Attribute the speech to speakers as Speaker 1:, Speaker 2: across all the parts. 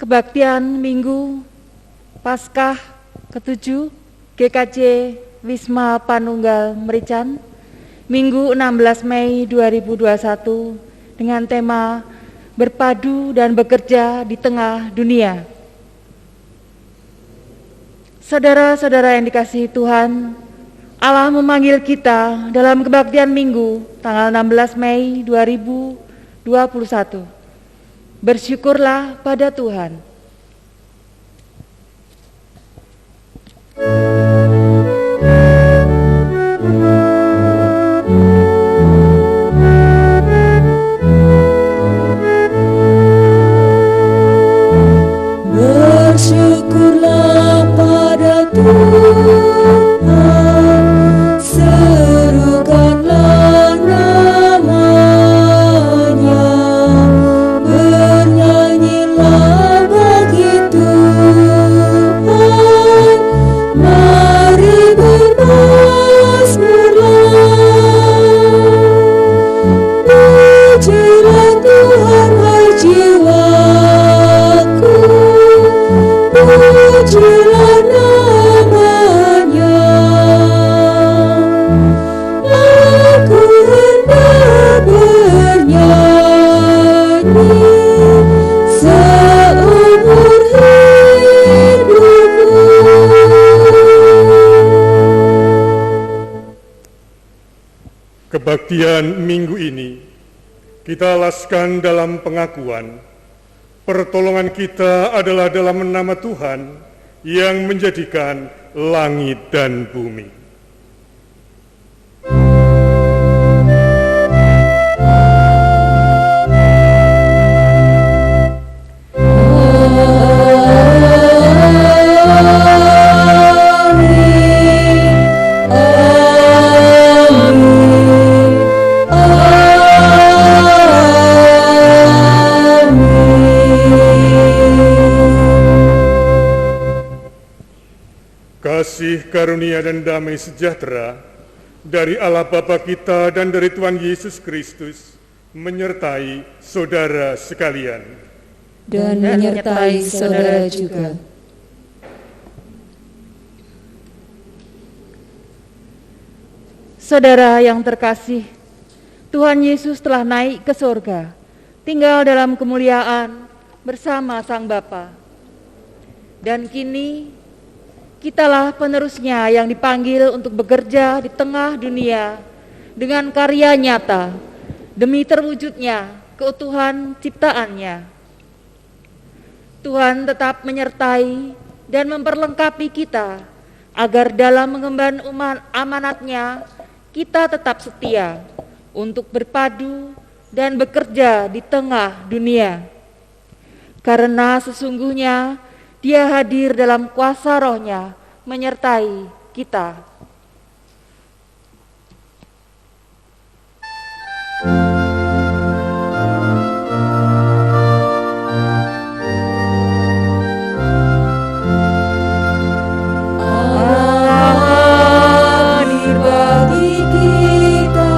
Speaker 1: Kebaktian Minggu Paskah ke-7 GKJ Wisma Panunggal Merican, Minggu 16 Mei 2021 dengan tema Berpadu dan Bekerja di Tengah Dunia. Saudara-saudara yang dikasihi Tuhan, Allah memanggil kita dalam kebaktian Minggu tanggal 16 Mei 2021. Bersyukurlah pada Tuhan.
Speaker 2: Bersyukurlah pada Tuhan, serukanlah namanya, bernyanyilah bagi Tuhan, mari bermazmurlah. Pujilah Tuhan, hai jiwaku, pujilah namanya. Aku hendak bernyanyi seumur hidupku.
Speaker 3: Kebaktian minggu ini kita alaskan dalam pengakuan pertolongan kita adalah dalam nama Tuhan yang menjadikan langit dan bumi. Kasih karunia dan damai sejahtera dari Allah Bapa kita dan dari Tuhan Yesus Kristus menyertai saudara sekalian.
Speaker 2: Dan menyertai saudara juga.
Speaker 1: Saudara yang terkasih, Tuhan Yesus telah naik ke surga, tinggal dalam kemuliaan bersama Sang Bapa. Dan kini kitalah penerusnya yang dipanggil untuk bekerja di tengah dunia dengan karya nyata demi terwujudnya keutuhan ciptaannya. Tuhan tetap menyertai dan memperlengkapi kita agar dalam mengemban amanatnya kita tetap setia untuk berpadu dan bekerja di tengah dunia. Karena sesungguhnya Dia hadir dalam kuasa Roh-Nya menyertai kita.
Speaker 2: Hadir bagi kita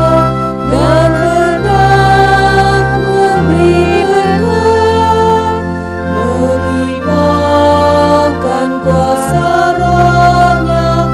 Speaker 2: dan hendak memberi berkat, melimpahkan kuasa Roh-Nya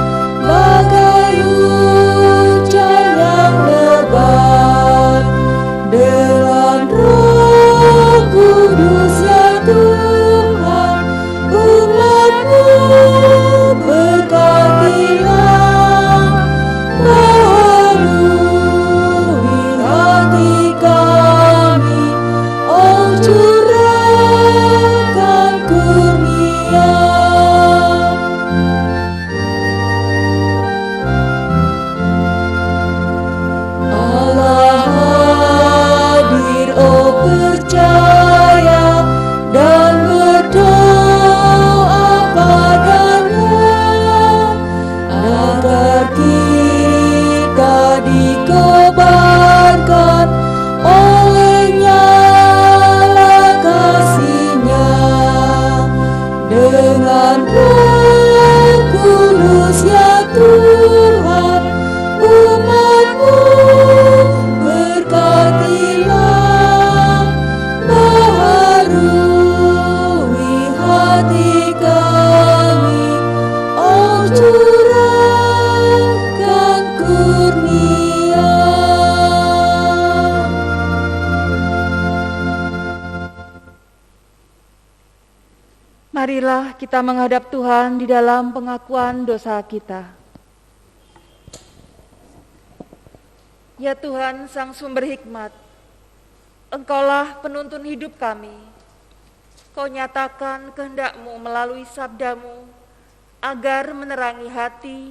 Speaker 1: Marilah kita menghadap Tuhan di dalam pengakuan dosa kita. Ya Tuhan, Sang Sumber Hikmat, Engkaulah penuntun hidup kami. Kau nyatakan kehendak-Mu melalui sabda-Mu agar menerangi hati,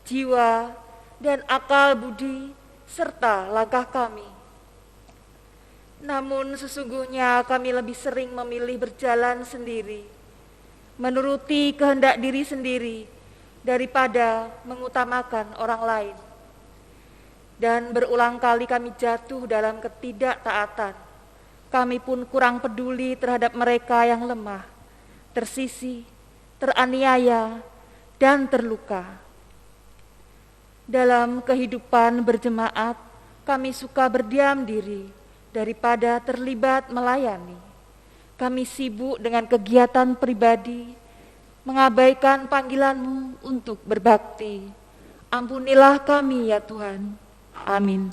Speaker 1: jiwa, dan akal budi serta langkah kami. Namun sesungguhnya kami lebih sering memilih berjalan sendiri, menuruti kehendak diri sendiri daripada mengutamakan orang lain. Dan berulang kali kami jatuh dalam ketidaktaatan. Kami pun kurang peduli terhadap mereka yang lemah, tersisih, teraniaya, dan terluka. Dalam kehidupan berjemaat, kami suka berdiam diri daripada terlibat melayani. Kami sibuk dengan kegiatan pribadi, mengabaikan panggilan-Mu untuk berbakti. Ampunilah kami ya Tuhan. Amin.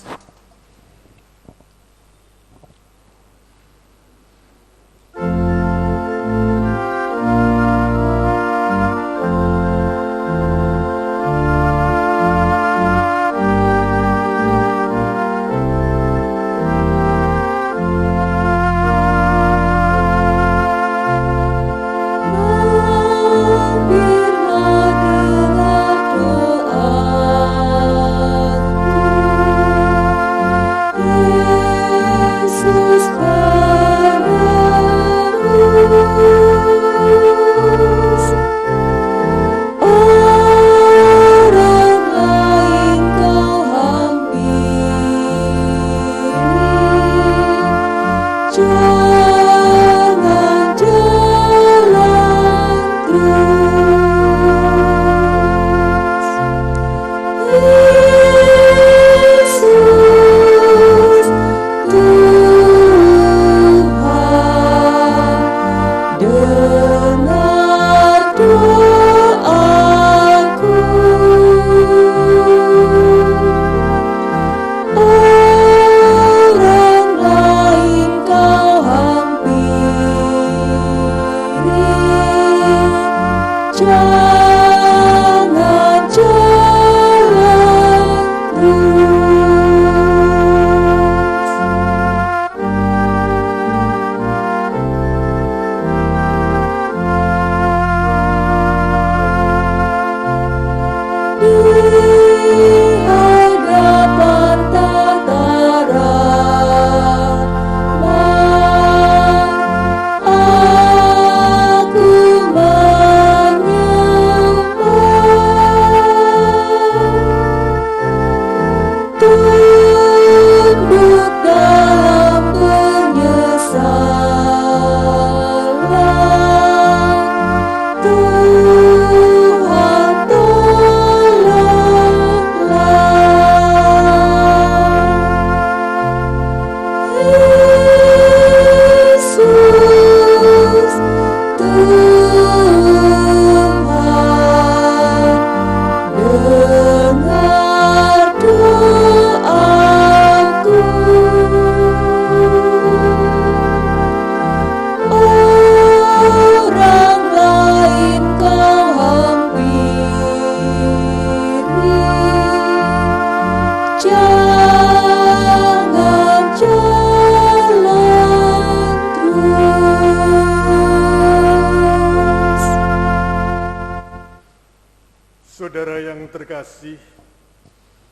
Speaker 3: Saudara yang terkasih,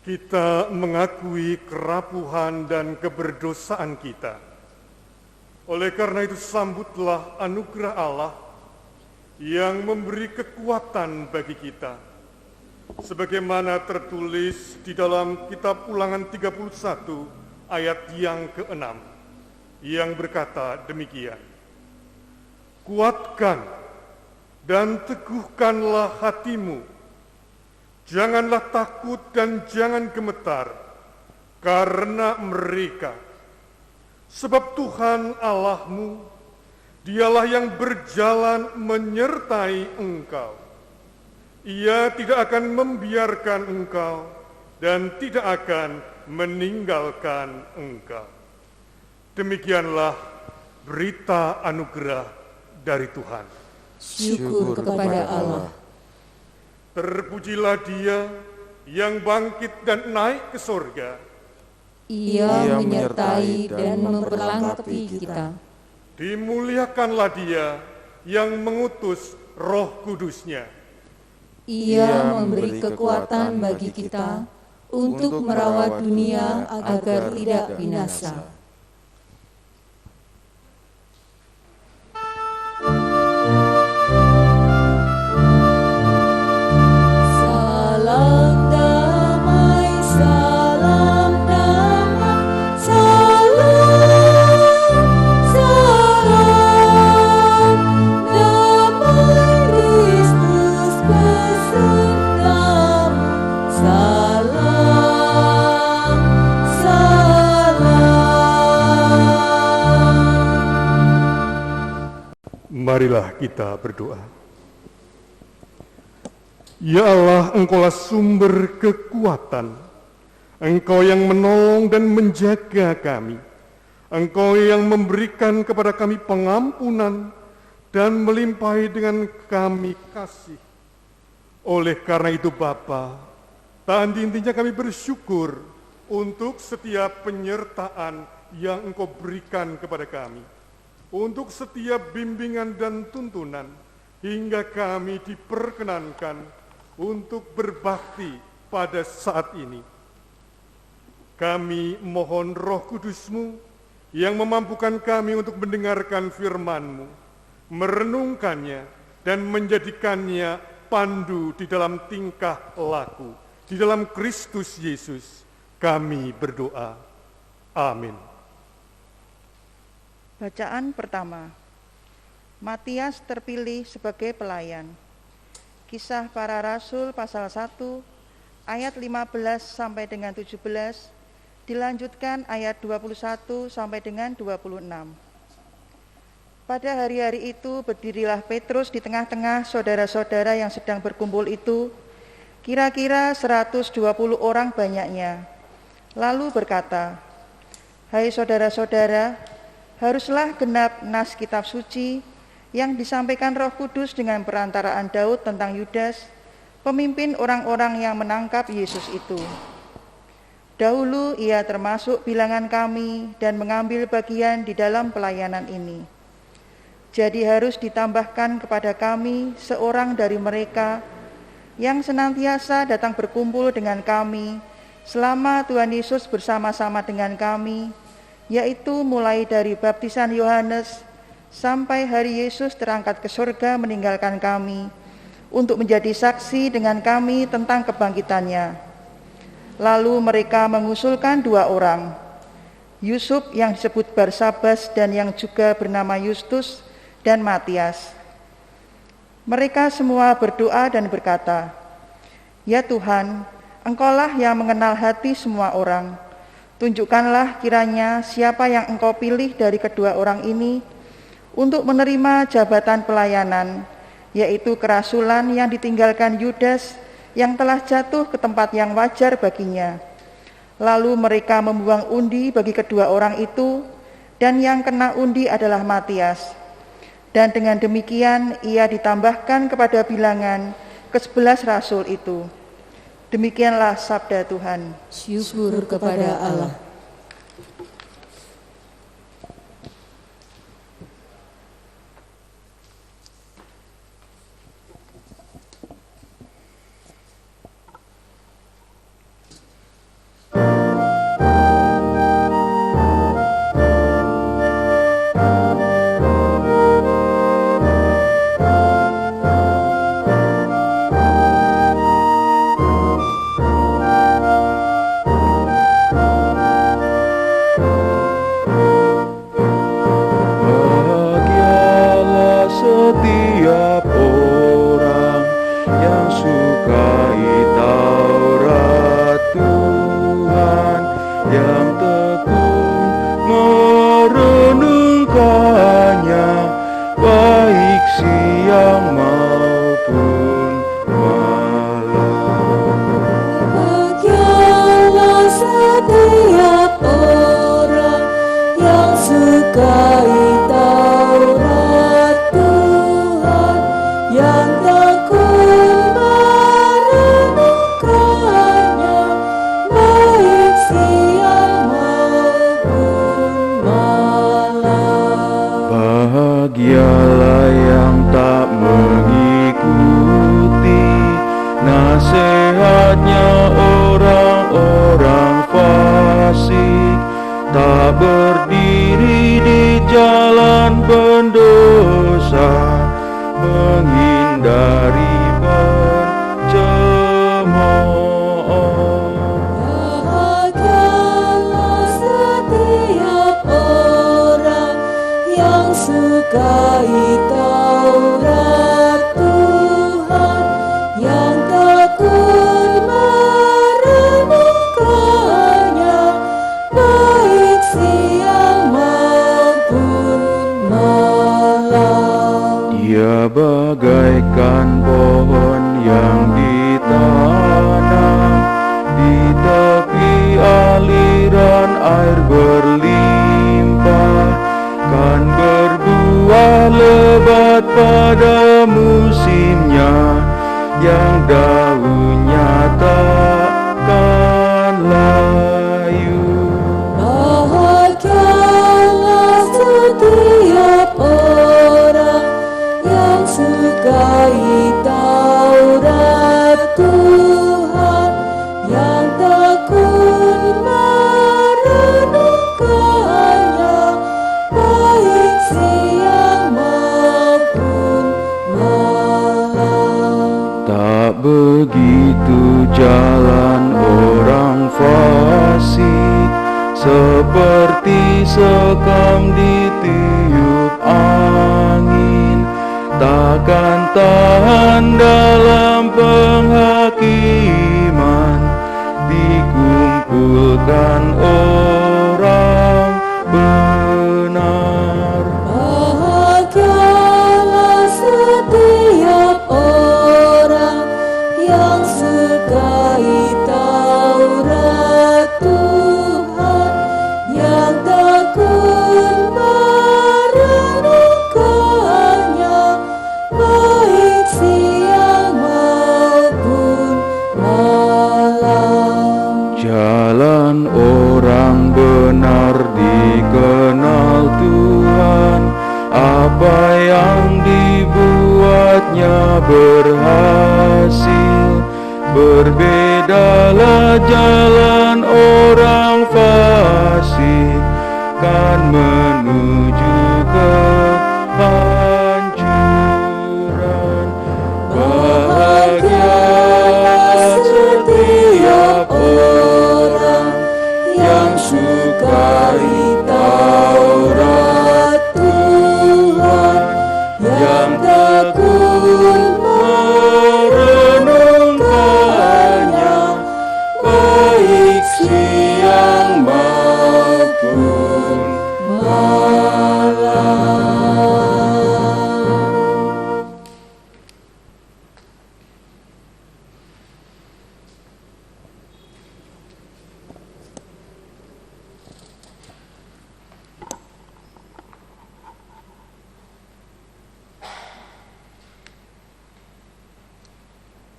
Speaker 3: kita mengakui kerapuhan dan keberdosaan kita. Oleh karena itu sambutlah anugerah Allah yang memberi kekuatan bagi kita. Sebagaimana tertulis di dalam kitab Ulangan 31 ayat yang ke-6 yang berkata demikian. Kuatkan dan teguhkanlah hatimu. Janganlah takut dan jangan gemetar karena mereka. Sebab Tuhan Allahmu, Dialah yang berjalan menyertai engkau. Ia tidak akan membiarkan engkau dan tidak akan meninggalkan engkau. Demikianlah berita anugerah dari Tuhan.
Speaker 2: Syukur kepada Allah.
Speaker 3: Terpujilah Dia yang bangkit dan naik ke sorga.
Speaker 2: Ia menyertai dan memperlengkapi kita.
Speaker 3: Dimuliakanlah Dia yang mengutus Roh Kudus-Nya.
Speaker 2: Ia memberi kekuatan bagi kita untuk merawat dunia agar tidak binasa. Salam damai, salam damai, salam damai Kristus besertamu. Salam, salam.
Speaker 3: Marilah kita berdoa. Ya Allah, Engkaulah sumber kekuatan. Engkau yang menolong dan menjaga kami. Engkau yang memberikan kepada kami pengampunan dan melimpahi dengan kami kasih. Oleh karena itu Bapa, tak henti-hentinya kami bersyukur untuk setiap penyertaan yang Engkau berikan kepada kami. Untuk setiap bimbingan dan tuntunan, hingga kami diperkenankan untuk berbakti pada saat ini. Kami mohon Roh Kudus-Mu yang memampukan kami untuk mendengarkan firman-Mu, merenungkannya, dan menjadikannya pandu di dalam tingkah laku. Di dalam Kristus Yesus kami berdoa. Amin.
Speaker 4: Bacaan pertama. Matias terpilih sebagai pelayan. Kisah Para Rasul pasal 1 ayat 15 sampai dengan 17, dilanjutkan ayat 21 sampai dengan 26. Pada hari-hari itu berdirilah Petrus di tengah-tengah saudara-saudara yang sedang berkumpul itu, kira-kira 120 orang banyaknya. Lalu berkata, "Hai saudara-saudara, haruslah genap nas kitab suci yang disampaikan Roh Kudus dengan perantaraan Daud tentang Yudas, pemimpin orang-orang yang menangkap Yesus itu. Dahulu ia termasuk bilangan kami dan mengambil bagian di dalam pelayanan ini. Jadi harus ditambahkan kepada kami seorang dari mereka yang senantiasa datang berkumpul dengan kami selama Tuhan Yesus bersama-sama dengan kami, yaitu mulai dari baptisan Yohanes sampai hari Yesus terangkat ke surga meninggalkan kami, untuk menjadi saksi dengan kami tentang kebangkitannya." Lalu mereka mengusulkan 2 orang, Yusuf yang disebut Barsabas dan yang juga bernama Justus, dan Matias. Mereka semua berdoa dan berkata, "Ya Tuhan, Engkaulah yang mengenal hati semua orang. Tunjukkanlah kiranya siapa yang Engkau pilih dari kedua orang ini untuk menerima jabatan pelayanan, yaitu kerasulan yang ditinggalkan Yudas yang telah jatuh ke tempat yang wajar baginya." Lalu mereka membuang undi bagi kedua orang itu, dan yang kena undi adalah Matias. Dan dengan demikian ia ditambahkan kepada bilangan ke-11 rasul itu. Demikianlah sabda Tuhan.
Speaker 2: Syukur kepada Allah.
Speaker 5: Sukai Taurat Tuhan tak berdiri di jalan pendosa, menghindari pencemooh.
Speaker 2: Bahagialah setiap orang yang sukai Taurat Tuhan, yang takut merenungkannya, baik siang maupun malam.
Speaker 5: Dia bagaikan pohon yang ditanam di tepi aliran air berlimpah, kan berbuah lebat pada musimnya, yang daunnya takkan layu.
Speaker 2: Bahagialah setiap orang yang sukai Taurat Tuhan, yang takut merenungkannya, baik siang maupun malam.
Speaker 5: Tak begitu jalan orang fasik, seperti sekam ditiup angin, takkan tahan dalam penghakiman, dikumpulkan orang benar.
Speaker 2: Bahagialah setiap orang yang sukai Taurat Tuhan, yang takut merenungkannya, baik siang maupun malam.
Speaker 5: Jalan orang benar dikenal Tuhan, apa yang dibuatnya berhasil. Berbedalah jalan orang fasik, kan menuju kehancuran. Bahagia setiap orang yang sukai Taurat Tuhan, yang takut merenungkannya, baik siang maupun malam.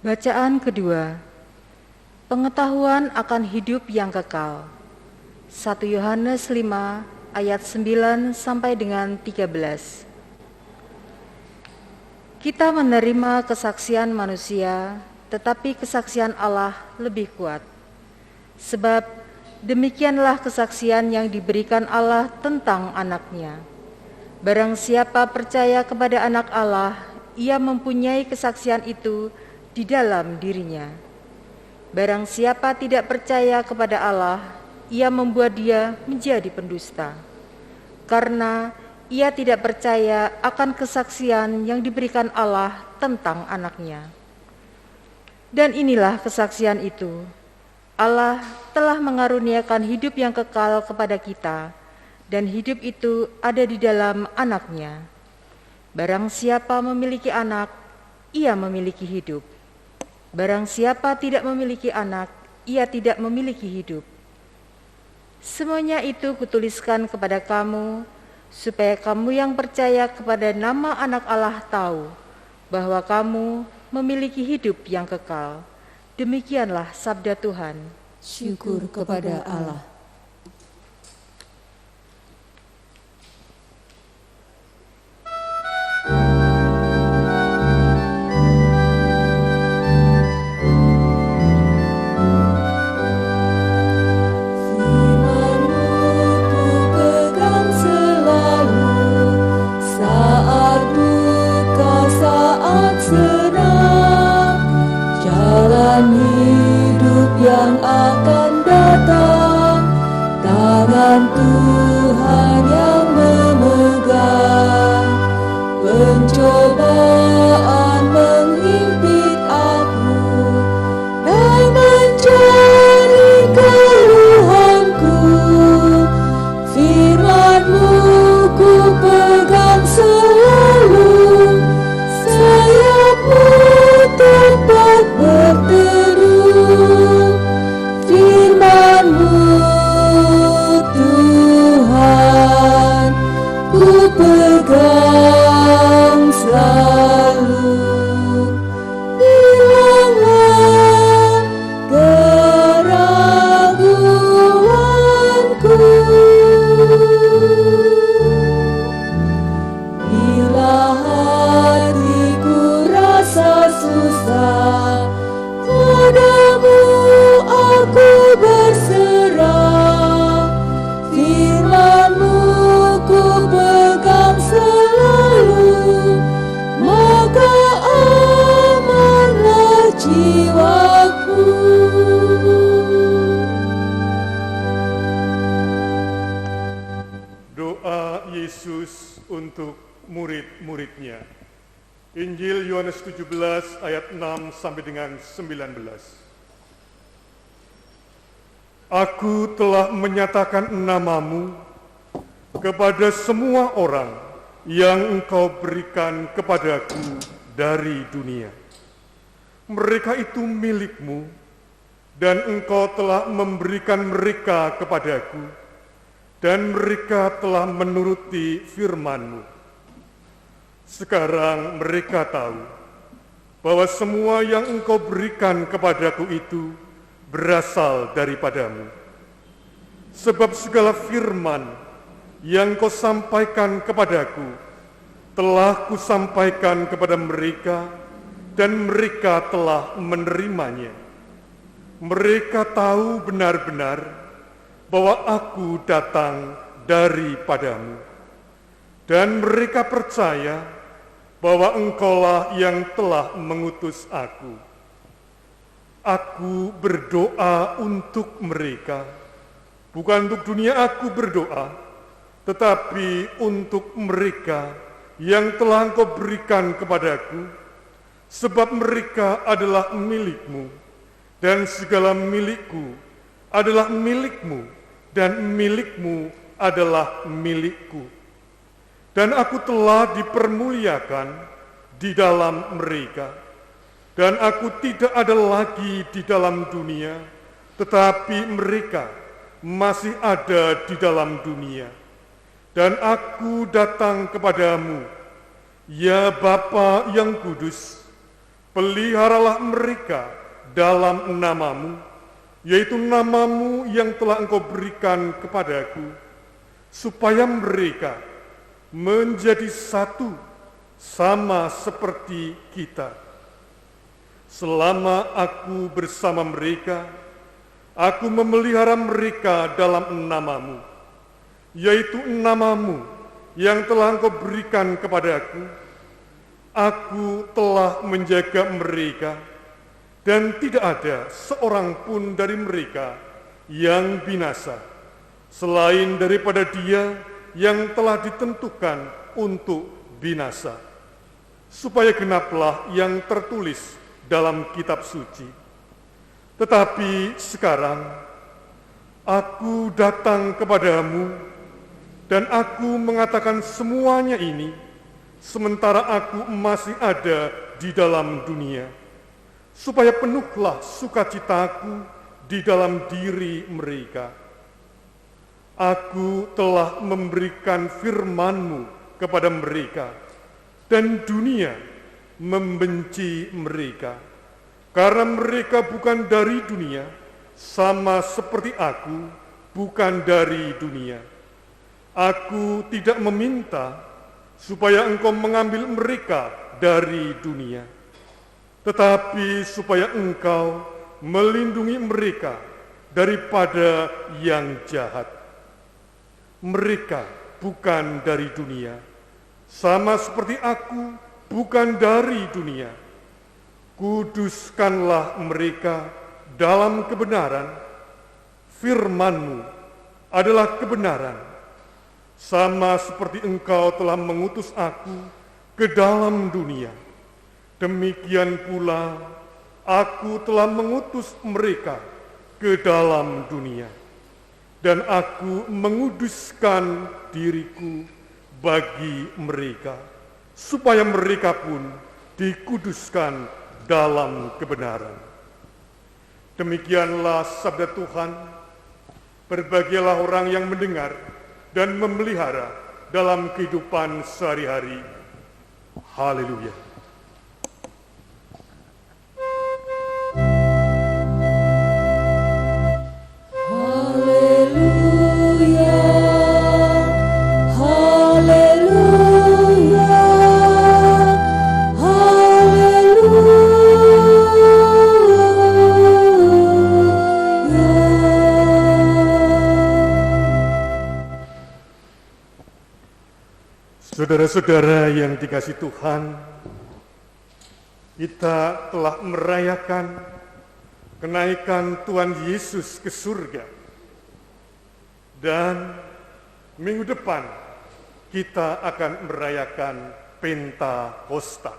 Speaker 1: Bacaan kedua. Pengetahuan akan hidup yang kekal. 1 Yohanes 5 ayat 9 sampai dengan 13. Kita menerima kesaksian manusia, tetapi kesaksian Allah lebih kuat. Sebab demikianlah kesaksian yang diberikan Allah tentang anaknya. Barang siapa percaya kepada anak Allah, ia mempunyai kesaksian itu di dalam dirinya. Barang siapa tidak percaya kepada Allah, ia membuat dia menjadi pendusta, karena ia tidak percaya akan kesaksian yang diberikan Allah tentang anaknya. Dan inilah kesaksian itu, Allah telah mengaruniakan hidup yang kekal kepada kita, dan hidup itu ada di dalam anaknya. Barang siapa memiliki anak, ia memiliki hidup. Barang siapa tidak memiliki anak, ia tidak memiliki hidup. Semuanya itu kutuliskan kepada kamu, supaya kamu yang percaya kepada nama anak Allah tahu bahwa kamu memiliki hidup yang kekal. Demikianlah sabda Tuhan.
Speaker 2: Syukur kepada Allah. Firman-Mu Tuhan yang memegang. Pencobaan menghimpit aku dan mencari keluhanku. Firman-Mu ku pegang selalu, sayap-Mu tempat berteduh. Firman-Mu Tuhan ku pegang selalu. Hilanglah keraguanku. Bila hatiku rasa susah, padamu aku berserah. Firman-Mu ku pegang selalu, maka amanlah jiwaku.
Speaker 3: Doa Yesus untuk murid-muridnya. Injil Yohanes 17 ayat 6 sampai dengan 19. Aku telah menyatakan namamu kepada semua orang yang Engkau berikan kepadaku dari dunia. Mereka itu milik-Mu, dan Engkau telah memberikan mereka kepadaku, dan mereka telah menuruti firman-Mu. Sekarang mereka tahu bahwa semua yang Engkau berikan kepadaku itu berasal daripadamu. Sebab segala firman yang Kau sampaikan kepadaku telah Kusampaikan kepada mereka, dan mereka telah menerimanya. Mereka tahu benar-benar bahwa Aku datang daripadamu, dan mereka percaya bahwa Engkaulah yang telah mengutus Aku. Aku berdoa untuk mereka, bukan untuk dunia Aku berdoa, tetapi untuk mereka yang telah Engkau berikan kepadaku, sebab mereka adalah milik-Mu, dan segala milik-Ku adalah milik-Mu, dan milik-Mu adalah milik-Ku. Dan Aku telah dipermuliakan di dalam mereka, dan Aku tidak ada lagi di dalam dunia, tetapi mereka masih ada di dalam dunia. Dan Aku datang kepadamu, ya Bapa yang kudus, peliharalah mereka dalam namamu, yaitu namamu yang telah Engkau berikan kepadaku, supaya mereka menjadi satu sama seperti kita. Selama Aku bersama mereka, Aku memelihara mereka dalam namamu, yaitu namamu yang telah Engkau berikan kepadaku. Aku telah menjaga mereka, dan tidak ada seorang pun dari mereka yang binasa, selain daripada dia yang telah ditentukan untuk binasa, supaya genaplah yang tertulis dalam kitab suci. Tetapi sekarang Aku datang kepadamu, dan Aku mengatakan semuanya ini sementara Aku masih ada di dalam dunia, supaya penuhlah sukacitaku di dalam diri mereka. Aku telah memberikan firman-Mu kepada mereka, dan dunia membenci mereka, karena mereka bukan dari dunia, sama seperti Aku bukan dari dunia. Aku tidak meminta supaya Engkau mengambil mereka dari dunia, tetapi supaya Engkau melindungi mereka daripada yang jahat. Mereka bukan dari dunia, sama seperti Aku bukan dari dunia. Kuduskanlah mereka dalam kebenaran. Firman-Mu adalah kebenaran, sama seperti Engkau telah mengutus aku ke dalam dunia. Demikian pula aku telah mengutus mereka ke dalam dunia, dan aku menguduskan diriku bagi mereka, supaya mereka pun dikuduskan dalam kebenaran. Demikianlah sabda Tuhan. Berbahagialah orang yang mendengar dan memelihara dalam kehidupan sehari-hari. Haleluya. Saudara-saudara yang dikasihi Tuhan, kita telah merayakan kenaikan Tuhan Yesus ke surga. Dan minggu depan kita akan merayakan Pentakosta.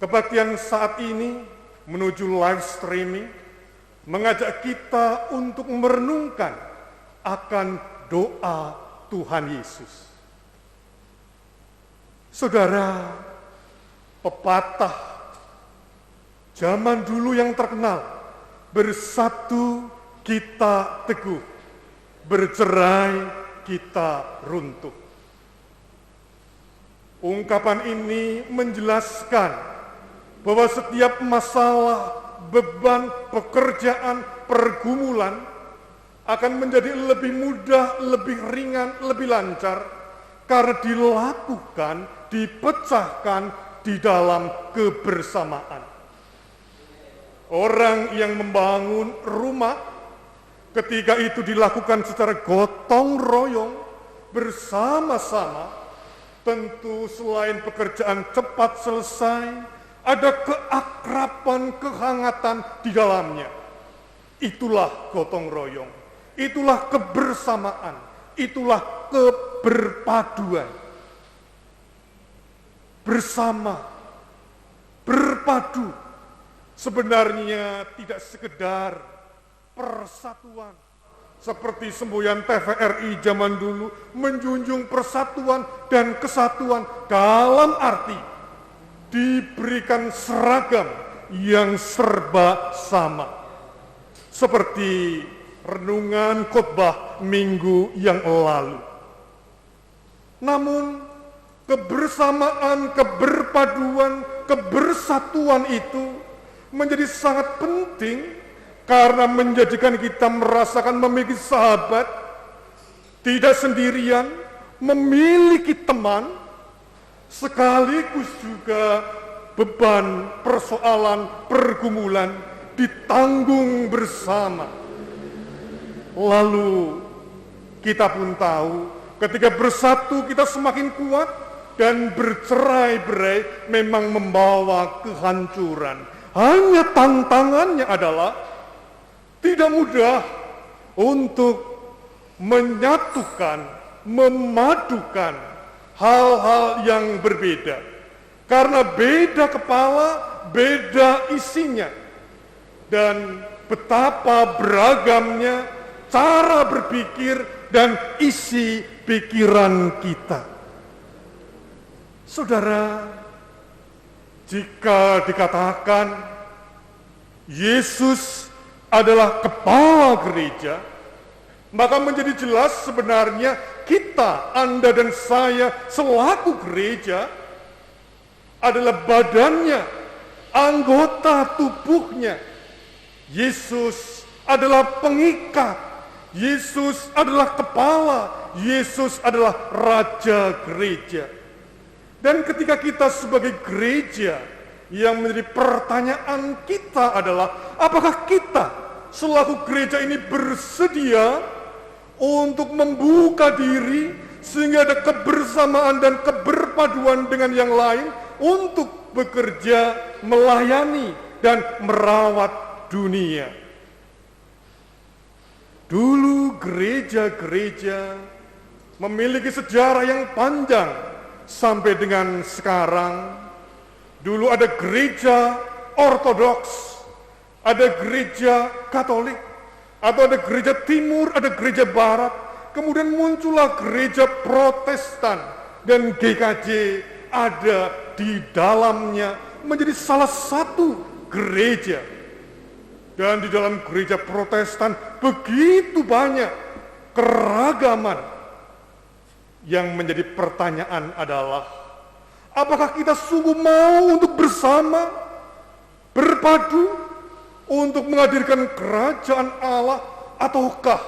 Speaker 3: Kebaktian saat ini menuju live streaming mengajak kita untuk merenungkan akan doa Tuhan Yesus. Saudara, pepatah zaman dulu yang terkenal, bersatu kita teguh, bercerai kita runtuh. Ungkapan ini menjelaskan bahwa setiap masalah, beban, pekerjaan, pergumulan akan menjadi lebih mudah, lebih ringan, lebih lancar karena dilakukan, dipecahkan di dalam kebersamaan. Orang yang membangun rumah, ketika itu dilakukan secara gotong royong, bersama-sama, tentu selain pekerjaan cepat selesai, ada keakraban, kehangatan di dalamnya. Itulah gotong royong, itulah kebersamaan, itulah keberpaduan. Bersama, berpadu, sebenarnya tidak sekedar persatuan. Seperti semboyan TVRI zaman dulu menjunjung persatuan dan kesatuan dalam arti diberikan seragam yang serba sama. Seperti renungan khotbah minggu yang lalu. Namun kebersamaan, keberpaduan, kebersatuan itu menjadi sangat penting karena menjadikan kita merasakan memiliki sahabat, tidak sendirian, memiliki teman, sekaligus juga beban, persoalan, pergumulan ditanggung bersama. Lalu kita pun tahu ketika bersatu kita semakin kuat, dan bercerai-berai memang membawa kehancuran. Hanya tantangannya adalah tidak mudah untuk menyatukan, memadukan hal-hal yang berbeda. Karena beda kepala, beda isinya. Dan betapa beragamnya cara berpikir dan isi pikiran kita. Saudara, jika dikatakan Yesus adalah kepala gereja, maka menjadi jelas sebenarnya kita, Anda dan saya selaku gereja adalah badannya, anggota tubuhnya. Yesus adalah pengikat, Yesus adalah kepala, Yesus adalah raja gereja. Dan ketika kita sebagai gereja, yang menjadi pertanyaan kita adalah, apakah kita selaku gereja ini bersedia untuk membuka diri sehingga ada kebersamaan dan keberpaduan dengan yang lain untuk bekerja, melayani, dan merawat dunia. Dulu gereja-gereja memiliki sejarah yang panjang sampai dengan sekarang. Dulu ada gereja Ortodoks, ada gereja Katolik, atau ada gereja Timur, ada gereja Barat. Kemudian muncullah gereja Protestan, dan GKJ ada di dalamnya menjadi salah satu gereja. Dan di dalam gereja Protestan begitu banyak keragaman. Yang menjadi pertanyaan adalah, apakah kita sungguh mau untuk bersama, berpadu, untuk menghadirkan kerajaan Allah, ataukah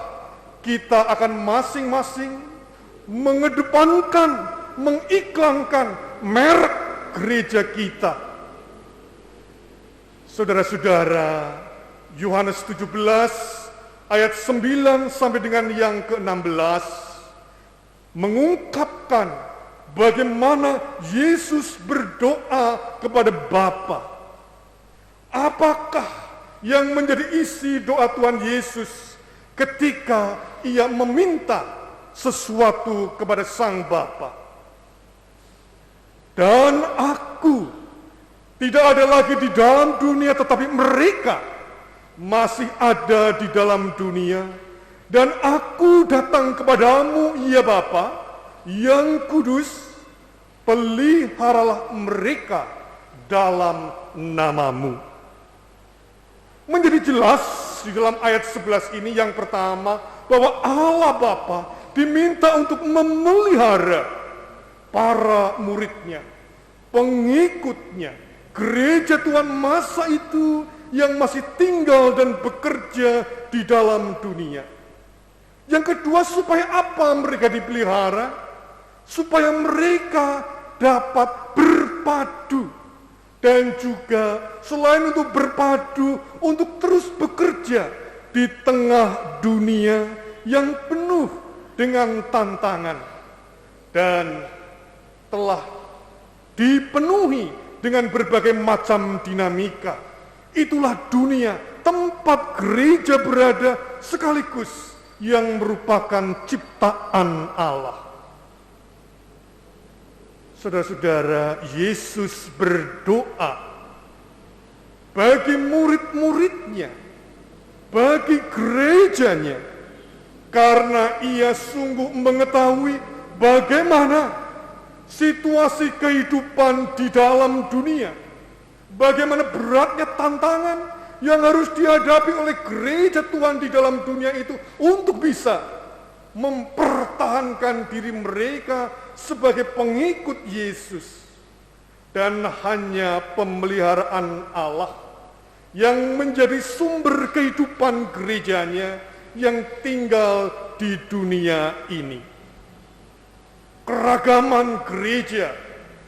Speaker 3: kita akan masing-masing mengedepankan, mengiklankan merek gereja kita? Saudara-saudara, Yohanes 17 ayat 9 sampai dengan yang ke-16 mengungkapkan bagaimana Yesus berdoa kepada Bapa. Apakah yang menjadi isi doa Tuhan Yesus ketika ia meminta sesuatu kepada Sang Bapa? Dan aku tidak ada lagi di dalam dunia, tetapi mereka masih ada di dalam dunia, dan aku datang kepadamu, ya Bapa, yang kudus, peliharalah mereka dalam namamu. Menjadi jelas di dalam ayat 11 ini yang pertama, bahwa Allah Bapa diminta untuk memelihara para muridnya, pengikutnya, gereja Tuhan masa itu yang masih tinggal dan bekerja di dalam dunia. Yang kedua, supaya apa mereka dipelihara? Supaya mereka dapat berpadu. Dan juga selain untuk berpadu, untuk terus bekerja di tengah dunia yang penuh dengan tantangan. Dan telah dipenuhi dengan berbagai macam dinamika. Itulah dunia tempat gereja berada, sekaligus yang merupakan ciptaan Allah. Saudara-saudara, Yesus berdoa bagi murid-muridnya, bagi gerejanya, karena ia sungguh mengetahui bagaimana situasi kehidupan di dalam dunia, bagaimana beratnya tantangan yang harus dihadapi oleh gereja Tuhan di dalam dunia itu untuk bisa mempertahankan diri mereka sebagai pengikut Yesus. Dan hanya pemeliharaan Allah yang menjadi sumber kehidupan gerejanya yang tinggal di dunia ini. Keragaman gereja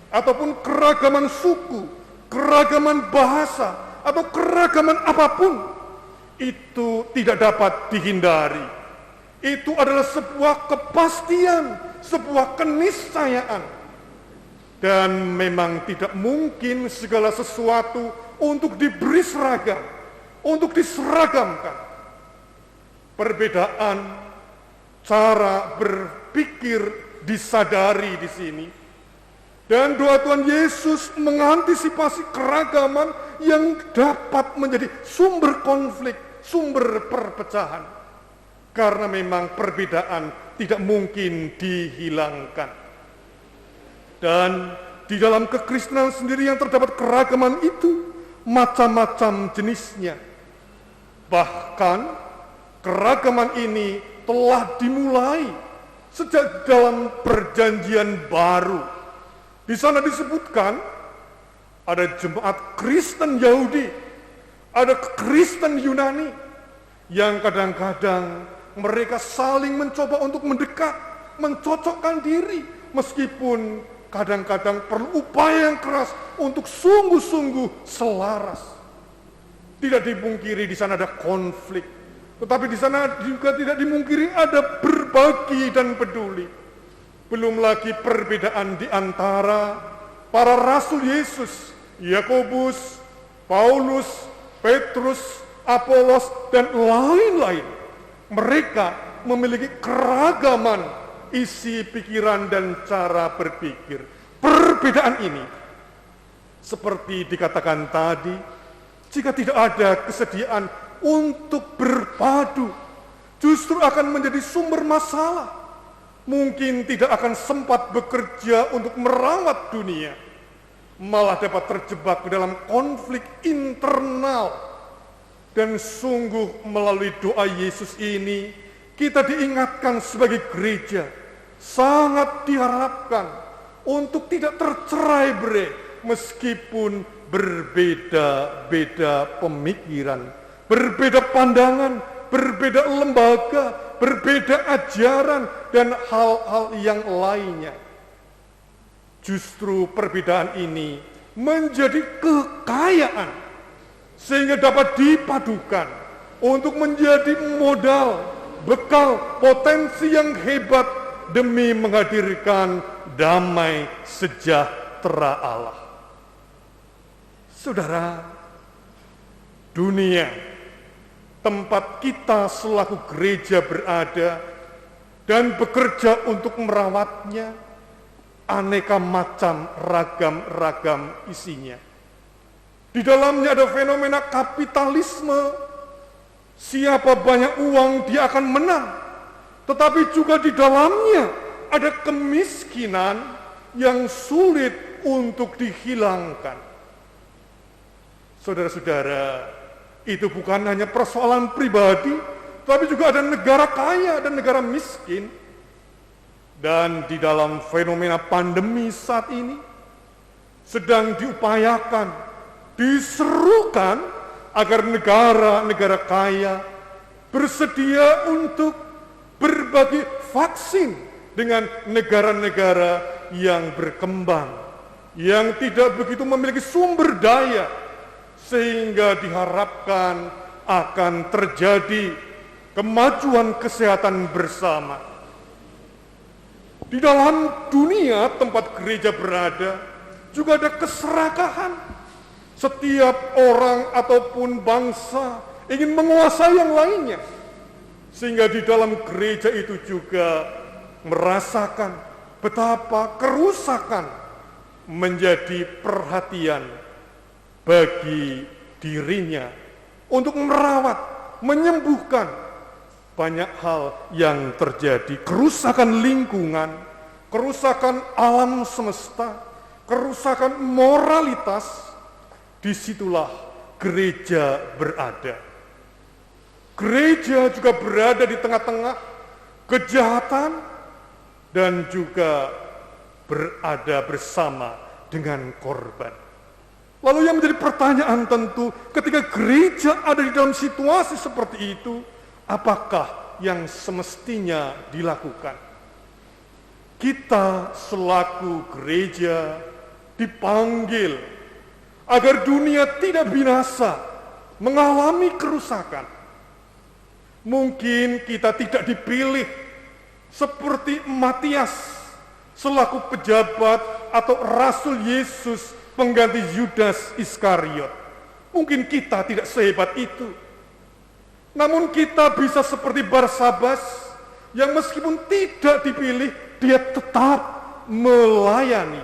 Speaker 3: ataupun keragaman suku, keragaman bahasa, atau keragaman apapun, itu tidak dapat dihindari. Itu adalah sebuah kepastian, sebuah keniscayaan. Dan memang tidak mungkin segala sesuatu untuk diberi seragam, untuk diseragamkan. Perbedaan cara berpikir disadari di sini. Dan doa Tuhan Yesus mengantisipasi keragaman yang dapat menjadi sumber konflik, sumber perpecahan. Karena memang perbedaan tidak mungkin dihilangkan. Dan di dalam kekristenan sendiri yang terdapat keragaman itu, macam-macam jenisnya. Bahkan keragaman ini telah dimulai sejak dalam perjanjian baru. Di sana disebutkan ada jemaat Kristen Yahudi, ada Kristen Yunani, yang kadang-kadang mereka saling mencoba untuk mendekat, mencocokkan diri, meskipun kadang-kadang perlu upaya yang keras untuk sungguh-sungguh selaras. Tidak dipungkiri di sana ada konflik, tetapi di sana juga tidak dimungkiri ada berbagi dan peduli. Belum lagi perbedaan di antara para rasul Yesus, Yakobus, Paulus, Petrus, Apolos, dan lain-lain. Mereka memiliki keragaman isi pikiran dan cara berpikir. Perbedaan ini, seperti dikatakan tadi, jika tidak ada kesediaan untuk berpadu, justru akan menjadi sumber masalah. Mungkin tidak akan sempat bekerja untuk merawat dunia, malah dapat terjebak dalam konflik internal. Dan sungguh melalui doa Yesus ini, kita diingatkan sebagai gereja, sangat diharapkan untuk tidak tercerai-berai meskipun berbeda-beda pemikiran, berbeda pandangan, berbeda lembaga, berbeda ajaran, dan hal-hal yang lainnya. Justru perbedaan ini menjadi kekayaan, sehingga dapat dipadukan untuk menjadi modal, bekal, potensi yang hebat demi menghadirkan damai sejahtera Allah. Saudara, dunia, tempat kita selaku gereja berada dan bekerja untuk merawatnya, aneka macam ragam-ragam isinya. Di dalamnya ada fenomena kapitalisme, siapa banyak uang dia akan menang. Tetapi juga di dalamnya ada kemiskinan yang sulit untuk dihilangkan. Saudara-saudara, itu bukan hanya persoalan pribadi, tapi juga ada negara kaya dan negara miskin. Dan di dalam fenomena pandemi saat ini, sedang diupayakan, diserukan agar negara-negara kaya bersedia untuk berbagi vaksin dengan negara-negara yang berkembang, yang tidak begitu memiliki sumber daya, sehingga diharapkan akan terjadi kemajuan kesehatan bersama. Di dalam dunia tempat gereja berada, juga ada keserakahan. Setiap orang ataupun bangsa ingin menguasai yang lainnya. Sehingga di dalam gereja itu juga merasakan betapa kerusakan menjadi perhatian bagi dirinya untuk merawat, menyembuhkan banyak hal yang terjadi. Kerusakan lingkungan, kerusakan alam semesta, kerusakan moralitas. Disitulah gereja berada. Gereja juga berada di tengah-tengah kejahatan dan juga berada bersama dengan korban. Lalu yang menjadi pertanyaan tentu, ketika gereja ada di dalam situasi seperti itu, apakah yang semestinya dilakukan? Kita selaku gereja dipanggil agar dunia tidak binasa, mengalami kerusakan. Mungkin kita tidak dipilih seperti Matias selaku pejabat atau Rasul Yesus pengganti Yudas Iskariot. Mungkin kita tidak sehebat itu. Namun kita bisa seperti Barsabas yang meskipun tidak dipilih, dia tetap melayani.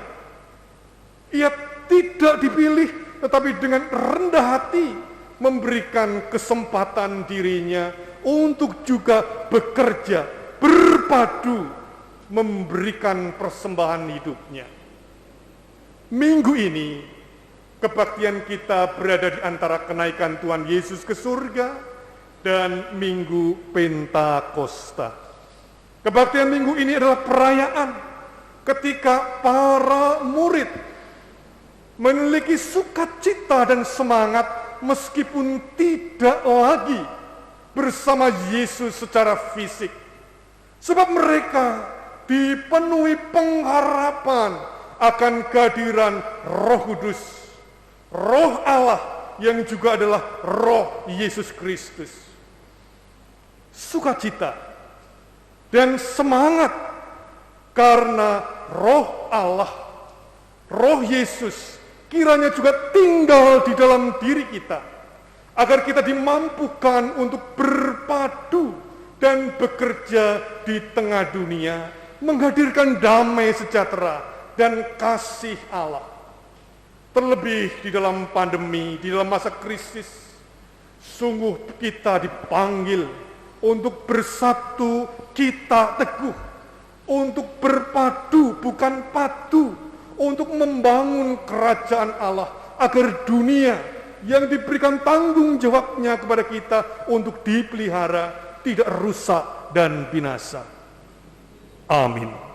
Speaker 3: Ia tidak dipilih, tetapi dengan rendah hati memberikan kesempatan dirinya untuk juga bekerja, berpadu, memberikan persembahan hidupnya. Minggu ini, kebaktian kita berada di antara kenaikan Tuhan Yesus ke surga dan Minggu Pentakosta. Kebaktian minggu ini adalah perayaan ketika para murid memiliki sukacita dan semangat meskipun tidak lagi bersama Yesus secara fisik. Sebab mereka dipenuhi pengharapan akan kehadiran Roh Kudus, Roh Allah yang juga adalah Roh Yesus Kristus. Sukacita dan semangat karena Roh Allah, Roh Yesus kiranya juga tinggal di dalam diri kita, agar kita dimampukan untuk berpadu, dan bekerja di tengah dunia, menghadirkan damai sejahtera dan kasih Allah. Terlebih di dalam pandemi, di dalam masa krisis, sungguh kita dipanggil untuk bersatu, kita teguh, untuk berpadu bukan padu, untuk membangun kerajaan Allah, agar dunia yang diberikan tanggung jawabnya kepada kita untuk dipelihara tidak rusak dan binasa. Amin.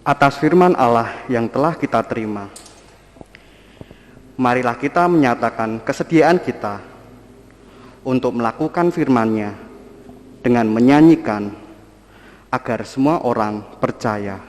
Speaker 6: Atas firman Allah yang telah kita terima, marilah kita menyatakan kesediaan kita untuk melakukan firman-Nya dengan menyanyikan agar semua orang percaya.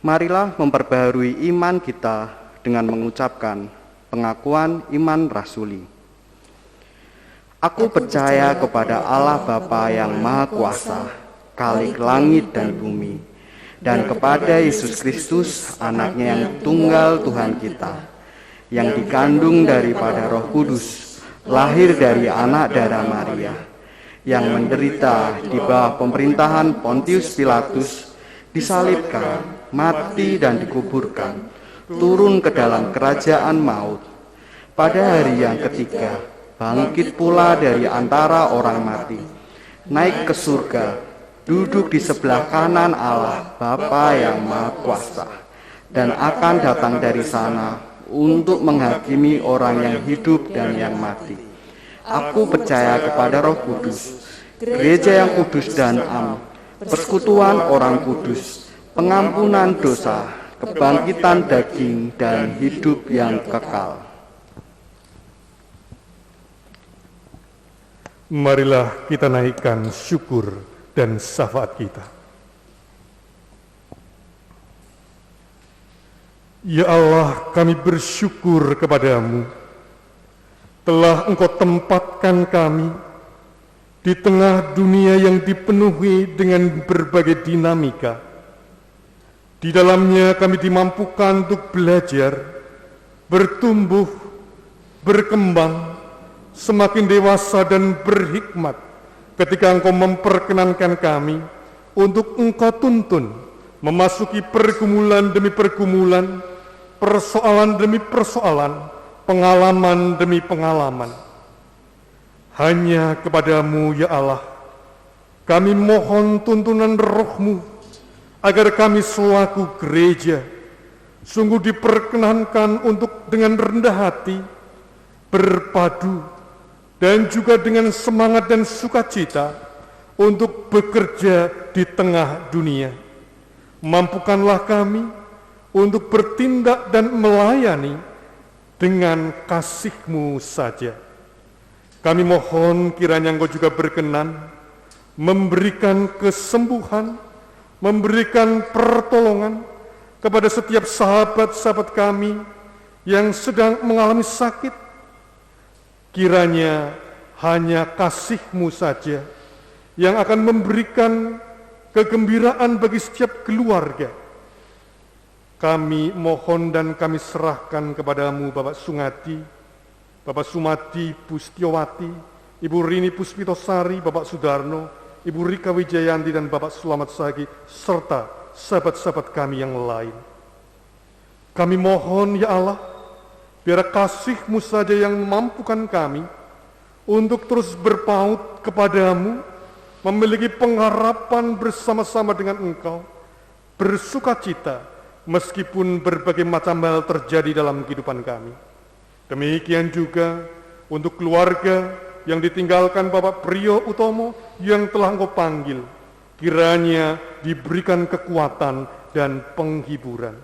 Speaker 6: Marilah memperbaharui iman kita dengan mengucapkan pengakuan iman rasuli. Aku percaya kepada Allah Bapa yang Maha Kuasa, Khalik langit dan bumi, dan kepada Yesus Kristus, anaknya yang tunggal Tuhan kita, yang dikandung daripada Roh Kudus, lahir dari anak darah Maria, yang menderita di bawah pemerintahan Pontius Pilatus, disalibkan, mati dan dikuburkan, turun ke dalam kerajaan maut. Pada hari yang ketiga, bangkit pula dari antara orang mati, naik ke surga, duduk di sebelah kanan Allah Bapa yang Maha Kuasa, dan akan datang dari sana untuk menghakimi orang yang hidup dan yang mati. Aku percaya kepada Roh Kudus, gereja yang kudus dan am, persekutuan orang kudus, pengampunan dosa, kebangkitan daging, dan hidup yang kekal.
Speaker 3: Marilah kita naikkan syukur dan syafaat kita. Ya Allah, kami bersyukur kepadamu, telah Engkau tempatkan kami di tengah dunia yang dipenuhi dengan berbagai dinamika. Di dalamnya kami dimampukan untuk belajar, bertumbuh, berkembang, semakin dewasa dan berhikmat ketika Engkau memperkenankan kami untuk Engkau tuntun memasuki pergumulan demi pergumulan, persoalan demi persoalan, pengalaman demi pengalaman. Hanya kepadamu ya Allah, kami mohon tuntunan Roh-Mu agar kami selaku gereja sungguh diperkenankan untuk dengan rendah hati, berpadu, dan juga dengan semangat dan sukacita untuk bekerja di tengah dunia. Mampukanlah kami untuk bertindak dan melayani dengan kasih-Mu saja. Kami mohon kiranya Engkau juga berkenan memberikan kesembuhan, memberikan pertolongan kepada setiap sahabat-sahabat kami yang sedang mengalami sakit. Kiranya hanya kasih-Mu saja yang akan memberikan kegembiraan bagi setiap keluarga. Kami mohon dan kami serahkan kepadamu Bapak Sungati, Bapak Sumati Pustiowati, Ibu Rini Puspitosari, Bapak Sudarno, Ibu Rika Wijayanti, dan Bapak Sulamat Sagi, serta sahabat-sahabat kami yang lain. Kami mohon ya Allah, biar kasih-Mu saja yang memampukan kami untuk terus berpaut kepadamu, memiliki pengharapan bersama-sama dengan Engkau, bersukacita meskipun berbagai macam hal terjadi dalam kehidupan kami. Demikian juga untuk keluarga yang ditinggalkan Bapak Priyo Utomo yang telah Engkau panggil, kiranya diberikan kekuatan dan penghiburan.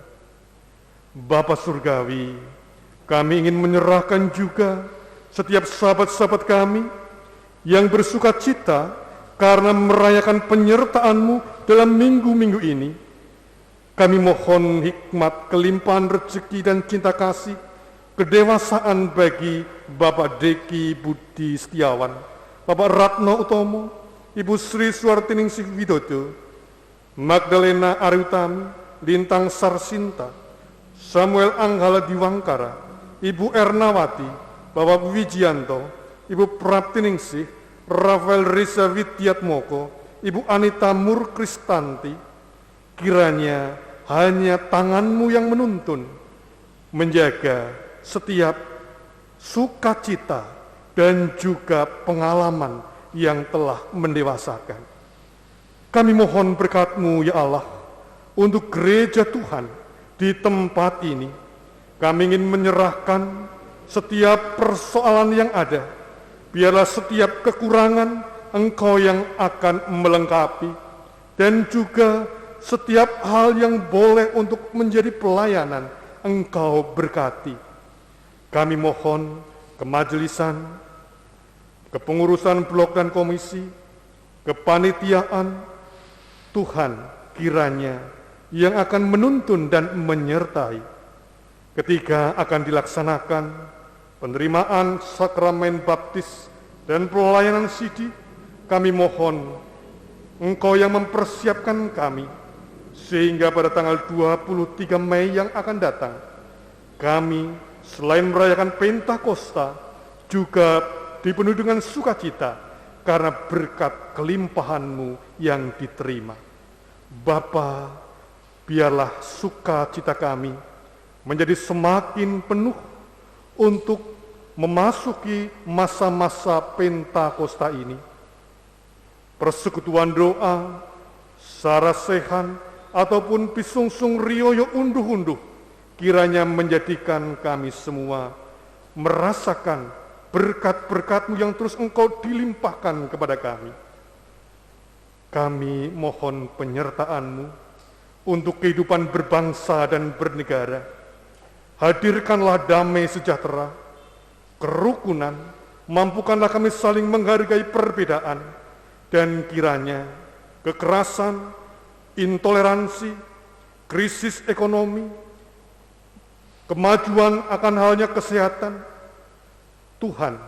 Speaker 3: Bapa Surgawi, kami ingin menyerahkan juga setiap sahabat-sahabat kami yang bersuka cita karena merayakan penyertaan-Mu dalam minggu-minggu ini. Kami mohon hikmat, kelimpahan rezeki dan cinta kasih, kedewasaan bagi Bapak Deki Budi Setiawan, Bapak Ratno Utomo, Ibu Sri Suartiningsih Widodo, Magdalena Ariutami, Lintang Sarsinta, Samuel Anghala Diwangkara, Ibu Ernawati, Bapak Wijianto, Ibu Praptiningsih, Rafael Reza Widyatmoko, Ibu Anita Murkristanti. Kiranya hanya tangan-Mu yang menuntun, menjaga setiap sukacita dan juga pengalaman yang telah mendewasakan. Kami mohon berkat-Mu ya Allah untuk gereja Tuhan di tempat ini. Kami ingin menyerahkan setiap persoalan yang ada. Biarlah setiap kekurangan Engkau yang akan melengkapi, dan juga setiap hal yang boleh untuk menjadi pelayanan Engkau berkati. Kami mohon kemajelisan, kepengurusan blok dan komisi, kepanitiaan, Tuhan kiranya yang akan menuntun dan menyertai ketika akan dilaksanakan penerimaan sakramen baptis dan pelayanan sidi. Kami mohon Engkau yang mempersiapkan kami, sehingga pada tanggal 23 Mei yang akan datang, kami selain merayakan Pentakosta, juga dipenuhi dengan sukacita karena berkat kelimpahan-Mu yang diterima. Bapa, biarlah sukacita kami menjadi semakin penuh untuk memasuki masa-masa Pentakosta ini. Persekutuan doa, sarasehan, ataupun pisungsung rioyo unduh-unduh kiranya menjadikan kami semua merasakan berkat-berkat-Mu yang terus Engkau dilimpahkan kepada kami. Kami mohon penyertaan-Mu untuk kehidupan berbangsa dan bernegara. Hadirkanlah damai sejahtera, kerukunan, mampukanlah kami saling menghargai perbedaan, dan kiranya kekerasan, intoleransi, krisis ekonomi, kemajuan akan halnya kesehatan, Tuhan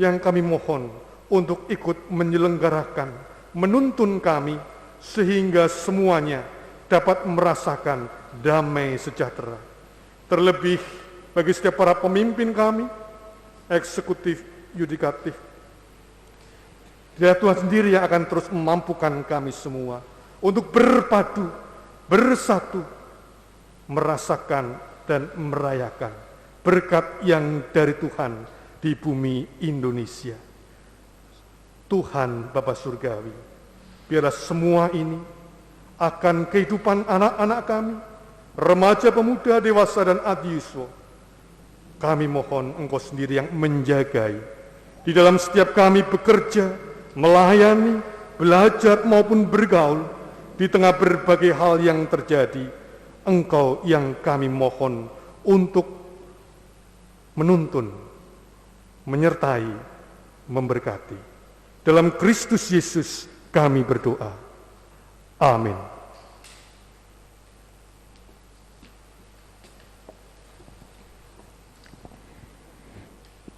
Speaker 3: yang kami mohon untuk ikut menyelenggarakan, menuntun kami sehingga semuanya dapat merasakan damai sejahtera. Terlebih bagi setiap para pemimpin kami, eksekutif, yudikatif, dia Tuhan sendiri yang akan terus memampukan kami semua untuk berpadu, bersatu, merasakan dan merayakan berkat yang dari Tuhan di bumi Indonesia. Tuhan Bapa Surgawi, biarlah semua ini akan kehidupan anak-anak kami, remaja, pemuda, dewasa, dan adiyuswa. Kami mohon Engkau sendiri yang menjagai di dalam setiap kami bekerja, melayani, belajar maupun bergaul di tengah berbagai hal yang terjadi. Engkau yang kami mohon untuk menuntun, menyertai, memberkati. Dalam Kristus Yesus kami berdoa. Amin.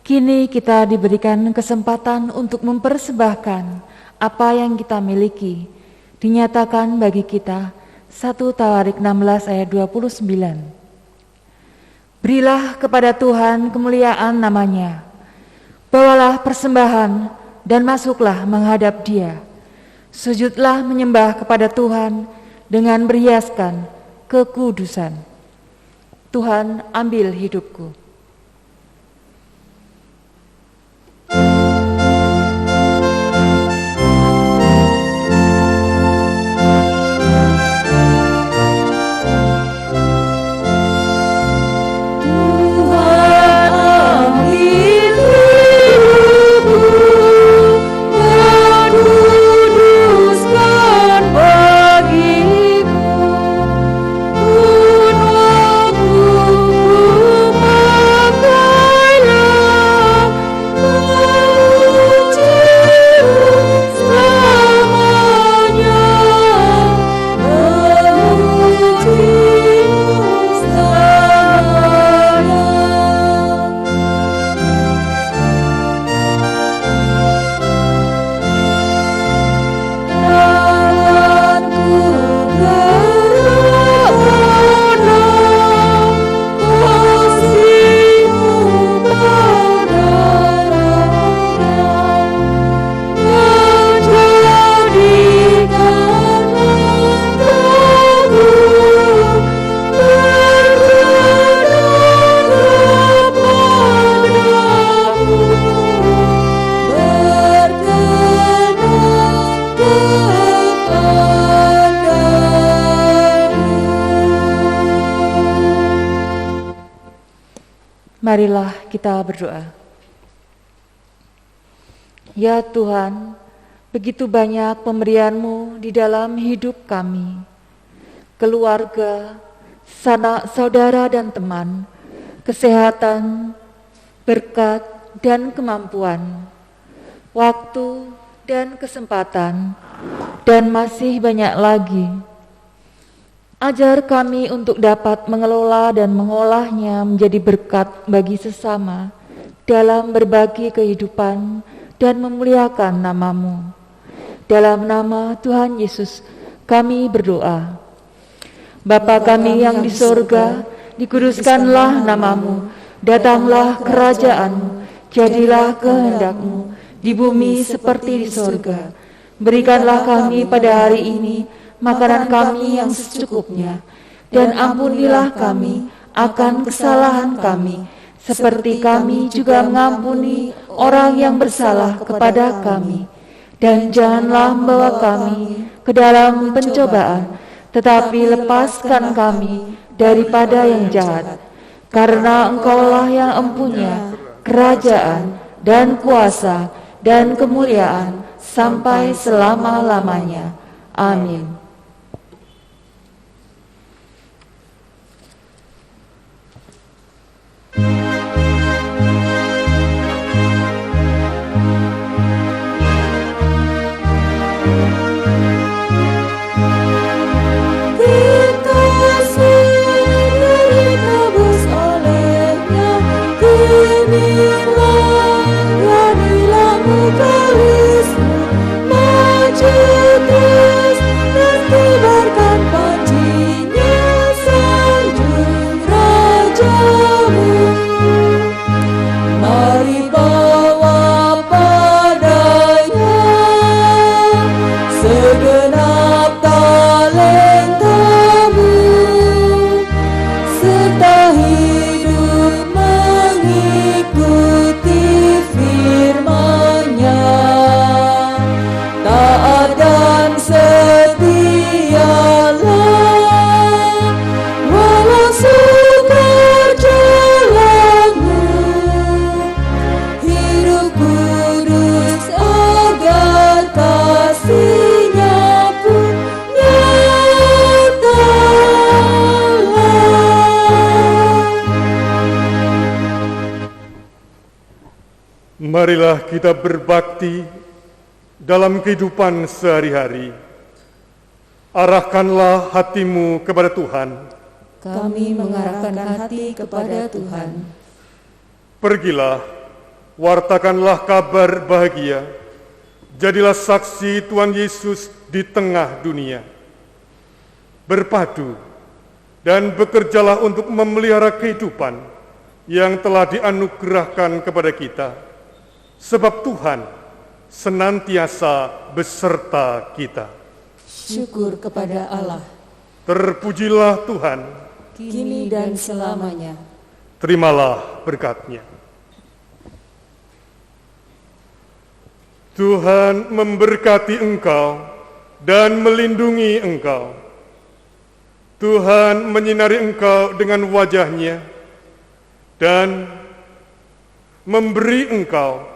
Speaker 1: Kini kita diberikan kesempatan untuk mempersembahkan apa yang kita miliki. Dinyatakan bagi kita 1 Tawarik 16 ayat 29. Berilah kepada Tuhan kemuliaan namanya. Bawalah persembahan dan masuklah menghadap Dia. Sujudlah menyembah kepada Tuhan dengan berhiaskan kekudusan. Tuhan, ambil hidupku. Marilah kita berdoa. Ya Tuhan, begitu banyak pemberian-Mu di dalam hidup kami, keluarga, sanak saudara dan teman, kesehatan, berkat dan kemampuan, waktu dan kesempatan, dan masih banyak lagi. Ajar kami untuk dapat mengelola dan mengolahnya menjadi berkat bagi sesama dalam berbagi kehidupan dan memuliakan nama-Mu. Dalam nama Tuhan Yesus kami berdoa. Bapa kami yang di sorga, dikuduskanlah nama-Mu, Datanglah kerajaan-Mu, jadilah kehendak-Mu di bumi seperti di sorga. Berikanlah kami pada hari ini makanan kami yang secukupnya, dan ampunilah kami akan kesalahan kami, seperti kami juga mengampuni orang yang bersalah kepada kami. Dan janganlah membawa kami ke dalam pencobaan, tetapi lepaskan kami daripada yang jahat. Karena Engkaulah yang empunya kerajaan dan kuasa dan kemuliaan sampai selama-lamanya. Amin.
Speaker 3: Marilah kita berbakti dalam kehidupan sehari-hari. Arahkanlah hatimu kepada Tuhan.
Speaker 2: Kami mengarahkan hati kepada Tuhan.
Speaker 3: Pergilah, wartakanlah kabar bahagia. Jadilah saksi Tuhan Yesus di tengah dunia. Berpadu dan bekerjalah untuk memelihara kehidupan yang telah dianugerahkan kepada kita. Sebab Tuhan senantiasa beserta kita.
Speaker 2: Syukur kepada Allah,
Speaker 3: Terpujilah Tuhan.
Speaker 2: kini dan selamanya.
Speaker 3: Terimalah berkat-Nya. Tuhan memberkati engkau dan melindungi engkau. Tuhan menyinari engkau dengan wajah-Nya dan memberi engkau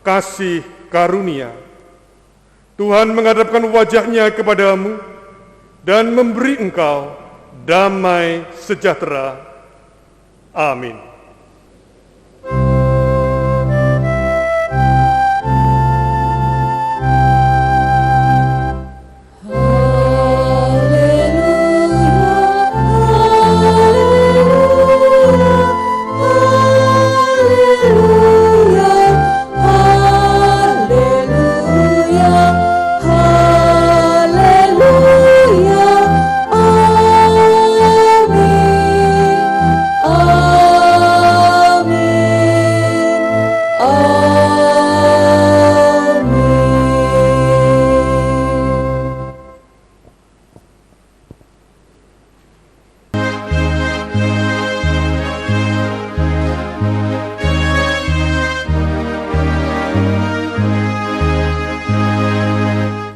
Speaker 3: kasih karunia. Tuhan menghadapkan wajah-Nya kepadamu dan memberi engkau damai sejahtera. Amin.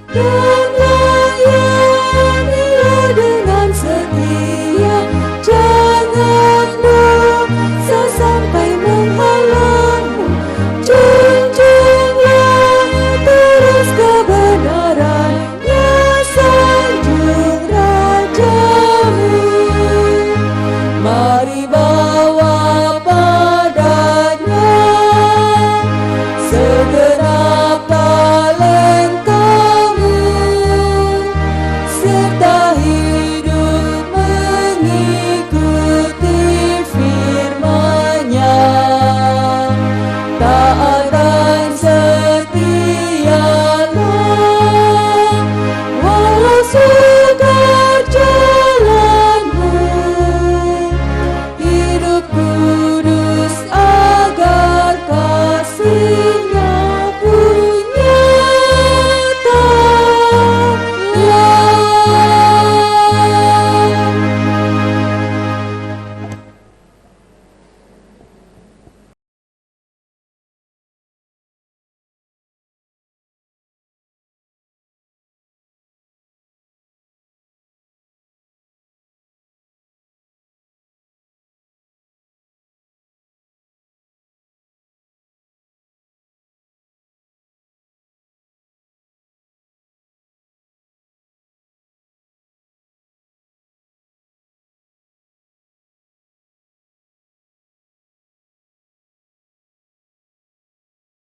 Speaker 2: Tuhan